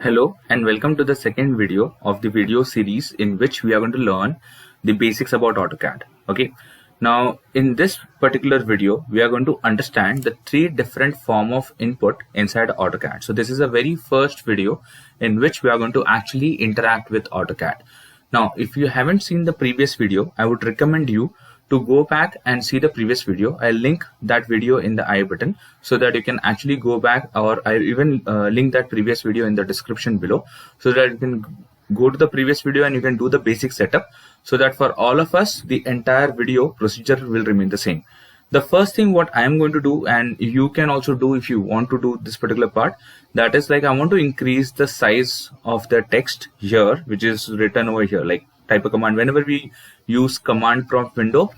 Hello and welcome to the second video of the video series in which we are going to learn the basics about AutoCAD. Okay, now in this particular video we are going to understand the three different form of input inside AutoCAD. So this is a very first video in which we are going to actually interact with AutoCAD. Now if you haven't seen the previous video, I would recommend you to go back and see the previous video. I'll link that video in the I button so that you can actually go back, or I even link that previous video in the description below so that you can go to the previous video and you can do the basic setup, so that for all of us the entire video procedure will remain the same. The first thing what I am going to do, and you can also do if you want to do this particular part, that is like I want to increase the size of the text here which is written over here. Like type a command, whenever we use command prompt window,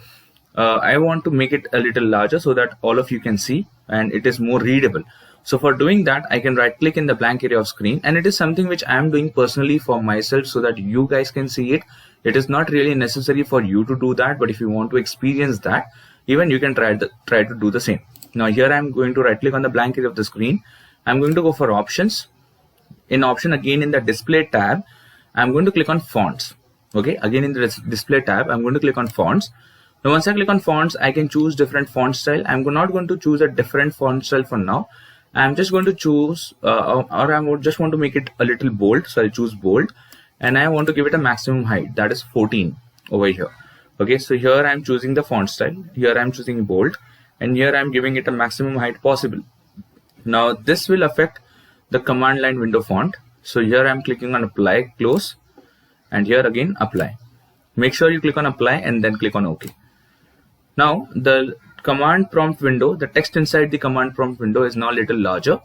I want to make it a little larger so that all of you can see and it is more readable. So for doing that, I can right click in the blank area of screen, and it is something which I am doing personally for myself so that you guys can see it. It is not really necessary for you to do that, but if you want to experience that, even you can try to do the same. Now here I am going to right click on the blank area of the screen. I'm going to go for options. In option, again in the display tab, I'm going to click on fonts. Okay, again in the display tab, I'm going to click on fonts. Now once I click on fonts, I can choose different font style. I'm not going to choose a different font style for now. I'm just going to choose or I just want to make it a little bold, so I'll choose bold, and I want to give it a maximum height, that is 14 over here. Okay, so here I'm choosing the font style, here I'm choosing bold, and here I'm giving it a maximum height possible. Now this will affect the command line window font. So here I'm clicking on apply, close, and here again apply. Make sure you click on apply and then click on OK. Now the command prompt window, the text inside the command prompt window is now a little larger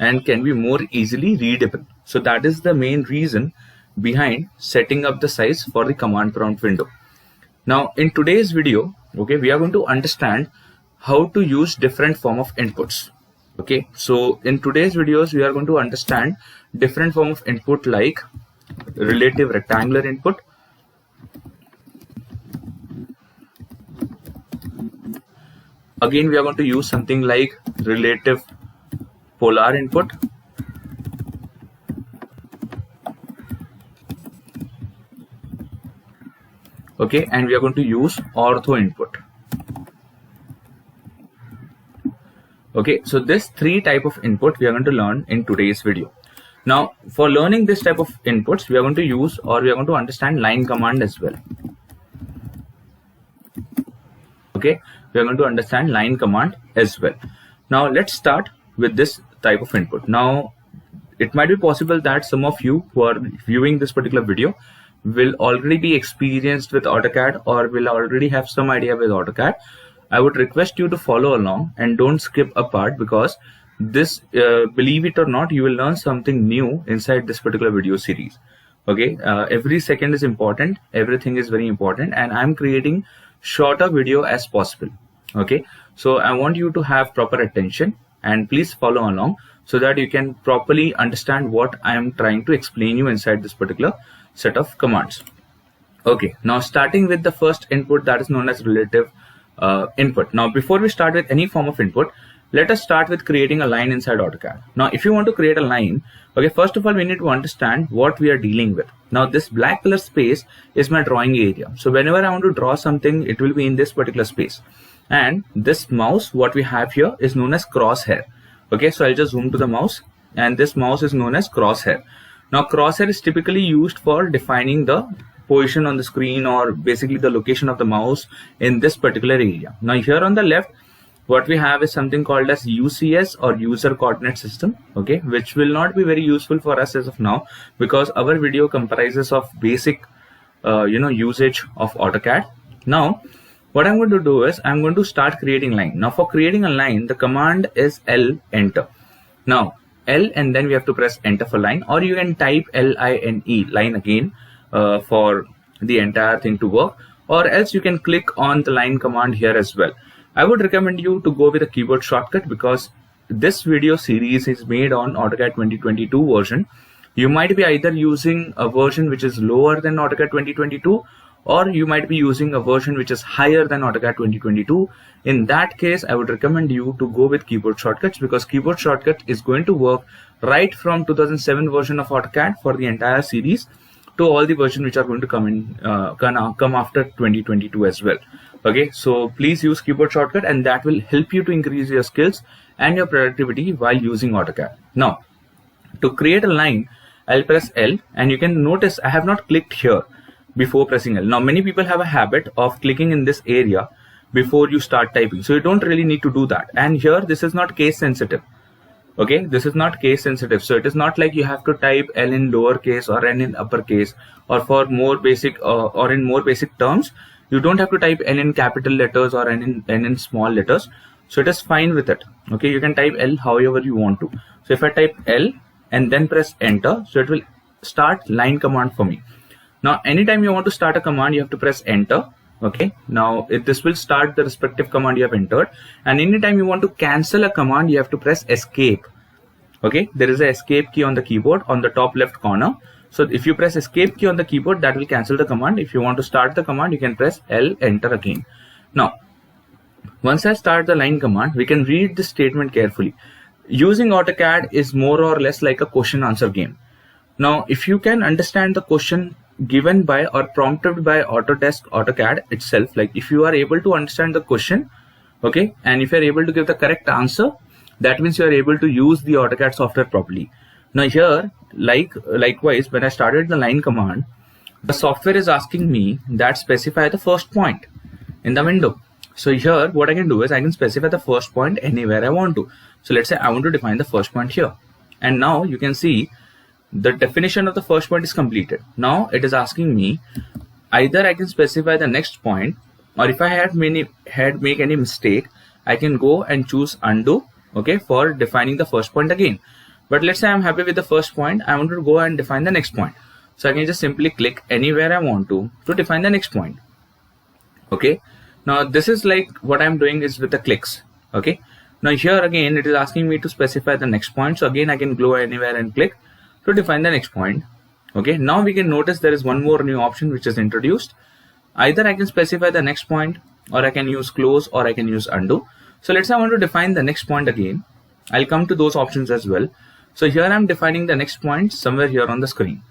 and can be more easily readable. So that is the main reason behind setting up the size for the command prompt window. Now in today's video, okay, we are going to understand how to use different form of inputs. Okay, so in today's videos we are going to understand different form of input like relative rectangular input, again we are going to use something like relative polar input, okay, and we are going to use ortho input. Okay, so this three type of input we are going to learn in today's video. Now for learning this type of inputs, we are going to use, or we are going to understand line command as well. Okay, we are going to understand line command as well. Now let's start with this type of input. Now it might be possible that some of you who are viewing this particular video will already be experienced with AutoCAD or will already have some idea with AutoCAD. I would request you to follow along and don't skip a part, because this believe it or not, you will learn something new inside this particular video series. Okay, every second is important, everything is very important, and I'm creating shorter video as possible. Okay, so I want you to have proper attention and please follow along so that you can properly understand what I am trying to explain you inside this particular set of commands. Okay, now starting with the first input, that is known as relative input. Now before we start with any form of input, let us start with creating a line inside AutoCAD. Now if you want to create a line, okay, first of all we need to understand what we are dealing with. Now this black color space is my drawing area. So whenever I want to draw something, it will be in this particular space. And this mouse, what we have here, is known as crosshair. Okay, so I'll just zoom to the mouse, and this mouse is known as crosshair. Now crosshair is typically used for defining the position on the screen, or basically the location of the mouse in this particular area. Now here on the left, what we have is something called as UCS, or user coordinate system, okay, which will not be very useful for us as of now, because our video comprises of basic usage of AutoCAD. Now what I'm going to do is I'm going to start creating line. Now for creating a line, the command is L, enter. Now L, and then we have to press enter for line, or you can type LINE, line again, for the entire thing to work, or else you can click on the line command here as well. I would recommend you to go with a keyboard shortcut, because this video series is made on AutoCAD 2022 version. You might be either using a version which is lower than AutoCAD 2022, or you might be using a version which is higher than AutoCAD 2022. In that case, I would recommend you to go with keyboard shortcuts, because keyboard shortcut is going to work right from 2007 version of AutoCAD for the entire series to all the versions which are going to come after 2022 as well. Okay, so please use keyboard shortcut, and that will help you to increase your skills and your productivity while using AutoCAD. Now, to create a line, I'll press L, and you can notice I have not clicked here before pressing L. Now, many people have a habit of clicking in this area before you start typing, so you don't really need to do that. And here, this is not case sensitive. Okay, this is not case sensitive, so it is not like you have to type L in lowercase or N in uppercase, or for more basic or in more basic terms, you don't have to type N in capital letters or N in small letters. So it is fine with it. Okay, you can type L however you want to. So if I type L and then press enter, so it will start line command for me. Now, anytime you want to start a command, you have to press enter. Okay, now this will start the respective command you have entered, and anytime you want to cancel a command, you have to press escape. Okay, there is an escape key on the keyboard on the top left corner. So if you press escape key on the keyboard, that will cancel the command. If you want to start the command, you can press L, enter again. Now, once I start the line command, we can read the statement carefully. Using AutoCAD is more or less like a question answer game. Now, if you can understand the question given by or prompted by Autodesk AutoCAD itself, like if you are able to understand the question, okay, and if you are able to give the correct answer, that means you are able to use the AutoCAD software properly. Now here, likewise, when I started the line command, the software is asking me that specify the first point in the window. So here, what I can do is I can specify the first point anywhere I want to. So let's say I want to define the first point here. And now you can see the definition of the first point is completed. Now it is asking me either I can specify the next point, or if I had make any mistake, I can go and choose undo, okay, for defining the first point again. But let's say I'm happy with the first point, I want to go and define the next point. So I can just simply click anywhere I want to define the next point. Okay, now this is like what I'm doing is with the clicks. Okay, now here again it is asking me to specify the next point. So again I can go anywhere and click to define the next point. Okay, now we can notice there is one more new option which is introduced. Either I can specify the next point, or I can use close, or I can use undo. So let's say I want to define the next point again. I'll come to those options as well. So here I'm defining the next point somewhere here on the screen.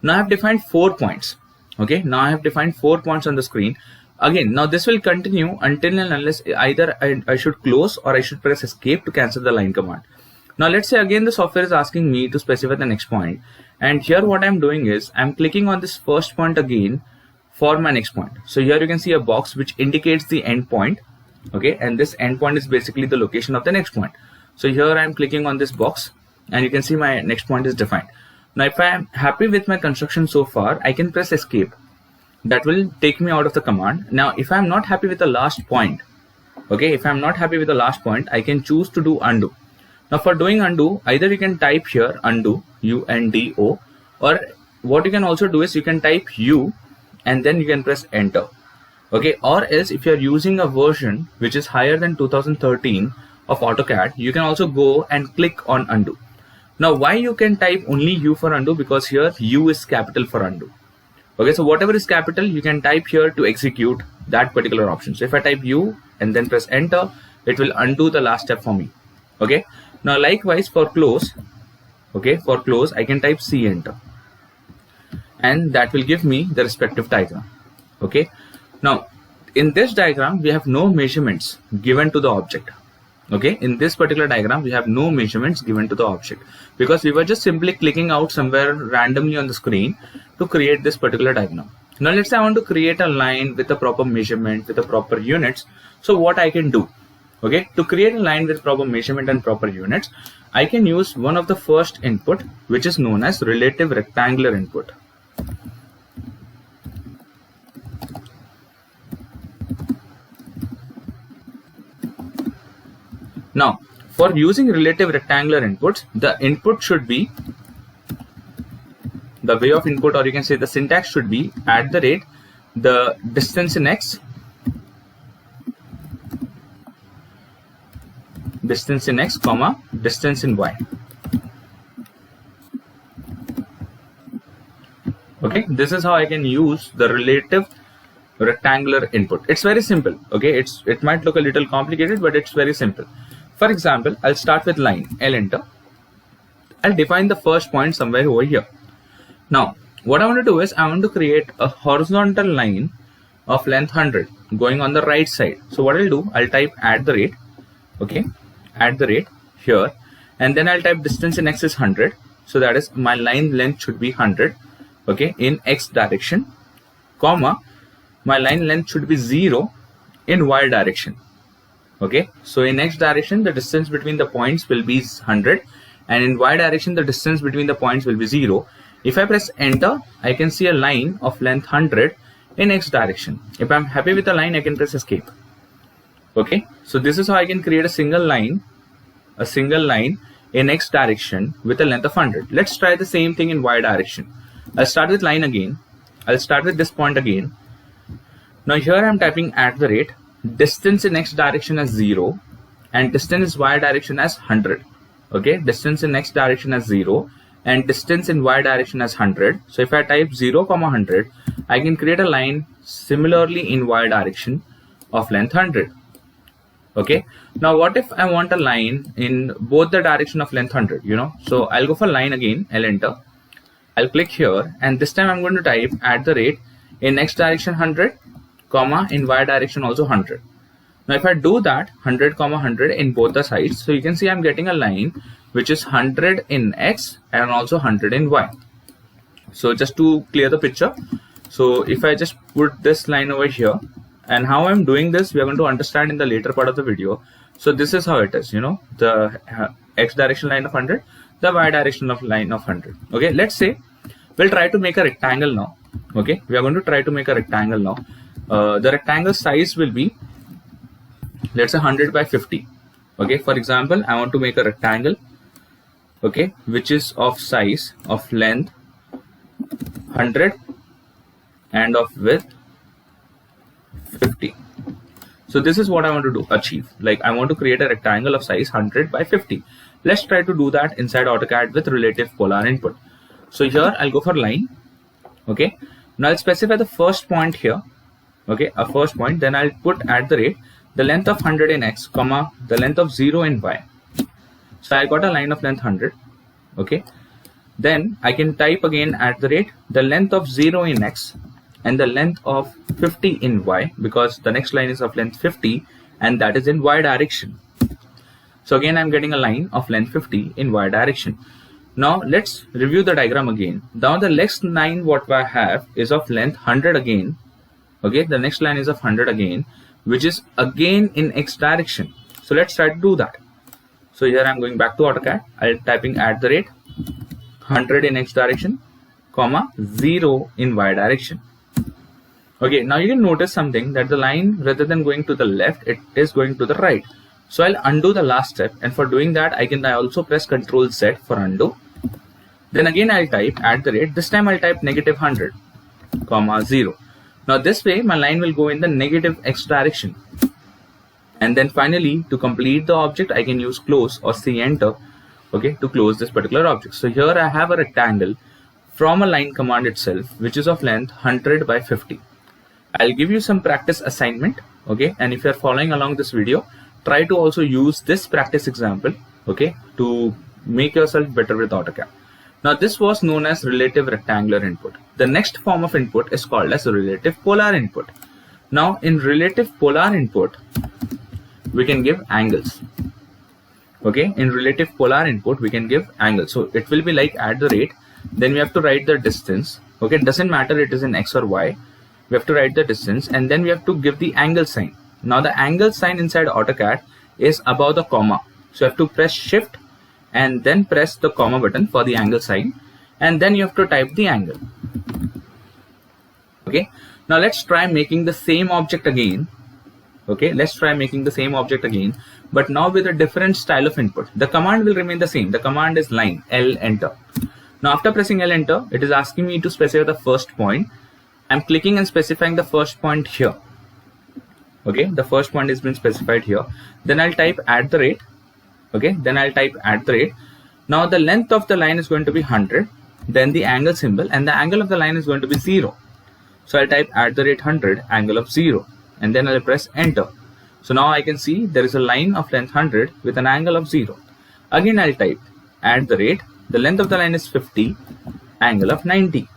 Now I have defined 4 points. Okay, now I have defined 4 points on the screen. Again, now this will continue until and unless either I should close or I should press escape to cancel the line command. Now let's say again the software is asking me to specify the next point, and here what I'm doing is I'm clicking on this first point again for my next point. So here you can see a box which indicates the end point. Okay, and this end point is basically the location of the next point. So here I'm clicking on this box, and you can see my next point is defined. Now if I am happy with my construction so far, I can press escape. That will take me out of the command. Now if I'm not happy with the last point, okay, if I'm not happy with the last point, I can choose to do undo. Now for doing undo, either you can type here undo, U-N-D-O, or what you can also do is you can type U and then you can press enter. Okay, or else if you're using a version which is higher than 2013 of AutoCAD, you can also go and click on undo. Now why you can type only U for undo? Because here U is capital for undo. Okay, so whatever is capital you can type here to execute that particular option. So if I type U and then press enter, it will undo the last step for me. Okay, now likewise for close, okay, for close I can type C, enter, and that will give me the respective diagram. Okay, now in this diagram we have no measurements given to the object. Okay, in this particular diagram we have no measurements given to the object because we were just simply clicking out somewhere randomly on the screen to create this particular diagram. Now let's say I want to create a line with a proper measurement, with the proper units. So what I can do, okay, to create a line with proper measurement and proper units, I can use one of the first input which is known as relative rectangular input. Now, for using relative rectangular inputs, the input should be, the way of input, or you can say the syntax should be @ the distance in x, comma, distance in y. Okay, this is how I can use the relative rectangular input. It's very simple. Okay, it might look a little complicated, but it's very simple. For example, I'll start with line, L, enter. I'll define the first point somewhere over here. Now, what I want to do is I want to create a horizontal line of length 100 going on the right side. So what I'll do, I'll type @ okay, @ here, and then I'll type distance in x is 100. So that is my line length should be 100, okay, in x direction, comma, my line length should be 0 in y direction. Okay, so in x direction the distance between the points will be 100, and in y direction the distance between the points will be 0. If I press enter, I can see a line of length 100 in x direction. If I'm happy with the line, I can press escape. Okay, so this is how I can create a single line in x direction with a length of 100. Let's try the same thing in y direction. I'll start with line again. I'll start with this point again. Now here I'm typing @ distance in x direction as 0 and distance in y direction as 100. Okay, distance in x direction as 0 and distance in y direction as 100. So if I type 0, 100, I can create a line similarly in y direction of length 100. Okay, now what if I want a line in both the direction of length 100, so I'll go for line again, I'll enter, I'll click here, and this time I'm going to type @ in x direction 100, comma, in y direction also 100. Now if I do that 100, 100 in both the sides, so you can see I'm getting a line which is 100 in x and also 100 in y. So just to clear the picture, so if I just put this line over here, and how I'm doing this we are going to understand in the later part of the video. So this is how it is, the x direction line of 100, the y direction of line of 100. Okay, let's say we'll try to make a rectangle now. Okay, we are going to try to make a rectangle now. The rectangle size will be, let's say, 100 by 50. Okay, for example, I want to make a rectangle, okay, which is of size of length 100 and of width 50. So this is what I want to achieve. Like, I want to create a rectangle of size 100 by 50. Let's try to do that inside AutoCAD with relative polar input. So here I'll go for line. Okay, now I'll specify the first point here. Okay, a first point, then I'll put @ the length of 100 in x, comma, the length of 0 in y. So I got a line of length 100. Okay, then I can type again @ the length of 0 in x and the length of 50 in y, because the next line is of length 50 and that is in y direction. So again I'm getting a line of length 50 in y direction. Now let's review the diagram again. Now the next line what I have is of length 100 again. Okay, the next line is of 100 again, which is again in x direction. So let's try to do that. So here I'm going back to AutoCAD. I'm typing @ 100 in x direction, comma, 0 in y direction. Okay, now you can notice something, that the line, rather than going to the left, it is going to the right. So I'll undo the last step, and for doing that I also press Ctrl Z for undo. Then again I'll type @, this time I'll type -100, comma, 0. Now this way my line will go in the negative x direction. And then finally, to complete the object, I can use close or C enter, okay, to close this particular object. So here I have a rectangle from a line command itself, which is of length 100 by 50. I'll give you some practice assignment, okay, and if you're following along this video, try to also use this practice example, okay, to make yourself better with AutoCAD. Now this was known as relative rectangular input. The next form of input is called as relative polar input. Now in relative polar input, we can give angles. Okay, in relative polar input we can give angles. So it will be like @, then we have to write the distance. Okay, it doesn't matter it is in x or y. We have to write the distance, and then we have to give the angle sign. Now the angle sign inside AutoCAD is above the comma. So you have to press Shift and then press the comma button for the angle sign, and then you have to type the angle. Okay, now let's try making the same object again. Okay, let's try making the same object again, but now with a different style of input. The command will remain the same. The command is line, L enter. Now after pressing L enter, it is asking me to specify the first point. I'm clicking and specifying the first point here. Okay, the first point has been specified here. Then I'll type @. Okay, then I'll type @. Now the length of the line is going to be 100, then the angle symbol, and the angle of the line is going to be 0. So I'll type @100 angle of 0, and then I'll press enter. So now I can see there is a line of length 100 with an angle of 0. Again I'll type @, the length of the line is 50, angle of 90.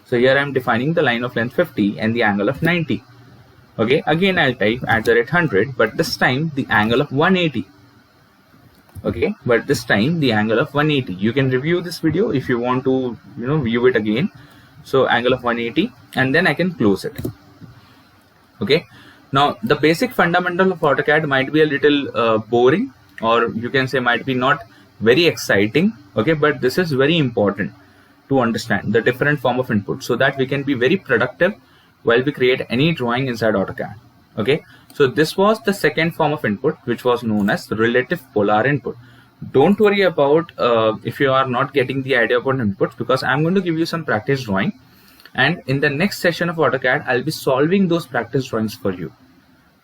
So here I am defining the line of length 50 and the angle of 90. Okay, again I'll type @100, but this time the angle of 180. Okay, but this time the angle of 180. You can review this video if you want to, view it again. So angle of 180, and then I can close it. Okay, now the basic fundamental of AutoCAD might be a little boring, or you can say might be not very exciting. Okay, but this is very important to understand the different form of input, so that we can be very productive while we create any drawing inside AutoCAD. Okay, so this was the second form of input, which was known as relative polar input. Don't worry about if you are not getting the idea about inputs, because I'm going to give you some practice drawing, and in the next session of AutoCAD I'll be solving those practice drawings for you.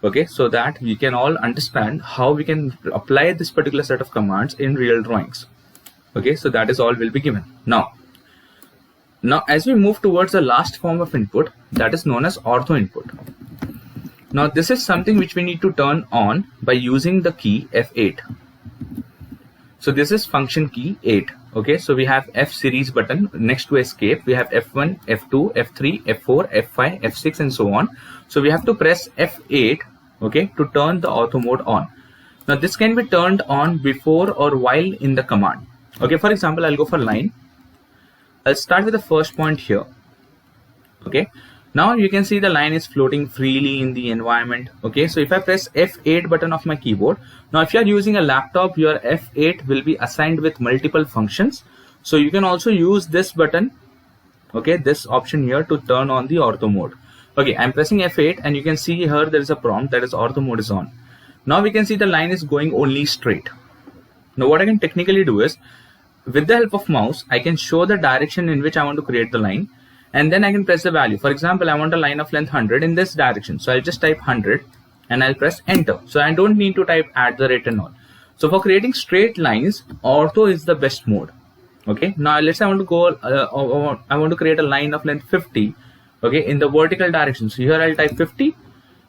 Okay, so that we can all understand how we can apply this particular set of commands in real drawings. Okay, so that is all will be given. Now as we move towards the last form of input, that is known as ortho input. Now this is something which we need to turn on by using the key F8. So this is function key 8. Okay, so we have F series button next to escape. We have F1, F2, F3, F4, F5, F6 and so on. So we have to press F8, okay, to turn the ortho mode on. Now this can be turned on before or while in the command. Okay, for example, I'll go for line. I'll start with the first point here. Okay, now you can see the line is floating freely in the environment. Okay, so if I press F8 button of my keyboard, now if you are using a laptop, your F8 will be assigned with multiple functions. So you can also use this button, okay, this option here, to turn on the ortho mode. Okay, I'm pressing F8 and you can see here there is a prompt that is ortho mode is on. Now we can see the line is going only straight. Now what I can technically do is, with the help of mouse, I can show the direction in which I want to create the line, and then I can press the value. For example, I want a line of length 100 in this direction. So I'll just type 100 and I'll press enter. So I don't need to type @ and all. So for creating straight lines, ortho is the best mode. Okay, now let's say I want to go, I want to create a line of length 50, okay, in the vertical direction. So here I'll type 50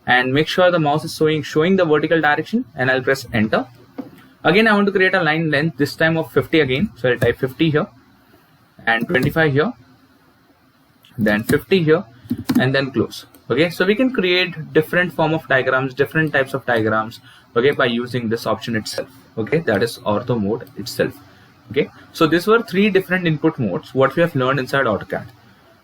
and make sure the mouse is showing the vertical direction, and I'll press enter. Again, I want to create a line length, this time of 50 again. So I'll type 50 here and 25 here, then 50 here, and then close. Okay, so we can create different form of diagrams, different types of diagrams, okay, by using this option itself. Okay, that is ortho mode itself. Okay, so these were 3 different input modes what we have learned inside AutoCAD.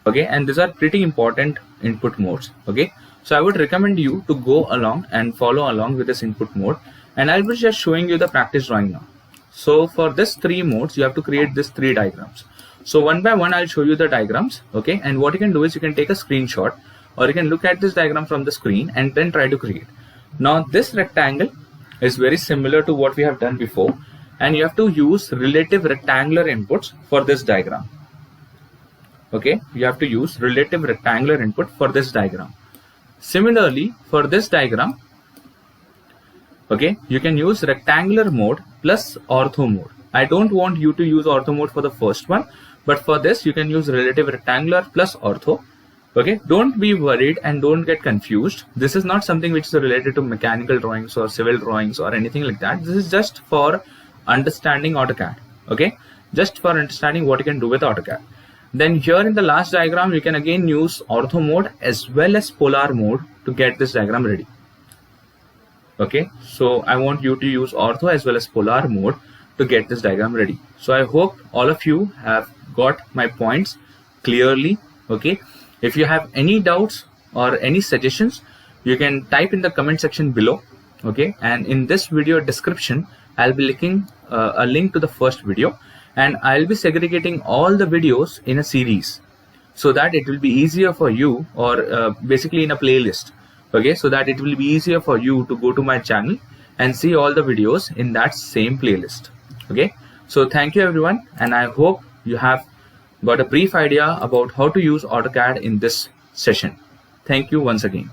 Okay, and these are pretty important input modes. Okay, so I would recommend you to go along and follow along with this input mode, and I'll be just showing you the practice drawing now. So for this 3 modes, you have to create these 3 diagrams. So one by one I'll show you the diagrams. Okay, and what you can do is you can take a screenshot, or you can look at this diagram from the screen and then try to create. Now this rectangle is very similar to what we have done before, and you have to use relative rectangular inputs for this diagram. Okay, you have to use relative rectangular input for this diagram. Similarly, for this diagram, okay, you can use rectangular mode plus ortho mode. I don't want you to use ortho mode for the first one, but for this you can use relative rectangular plus ortho. Okay, don't be worried and don't get confused. This is not something which is related to mechanical drawings or civil drawings or anything like that. This is just for understanding AutoCAD. Okay, just for understanding what you can do with AutoCAD. Then here in the last diagram, you can again use ortho mode as well as polar mode to get this diagram ready. Okay, so I want you to use ortho as well as polar mode to get this diagram ready. So I hope all of you have got my points clearly. Okay, if you have any doubts or any suggestions, you can type in the comment section below. Okay, and in this video description, I'll be linking a link to the first video, and I'll be segregating all the videos in a series so that it will be easier for you, or basically in a playlist. Okay, so that it will be easier for you to go to my channel and see all the videos in that same playlist. Okay, so thank you everyone, and I hope you have got a brief idea about how to use AutoCAD in this session. Thank you once again.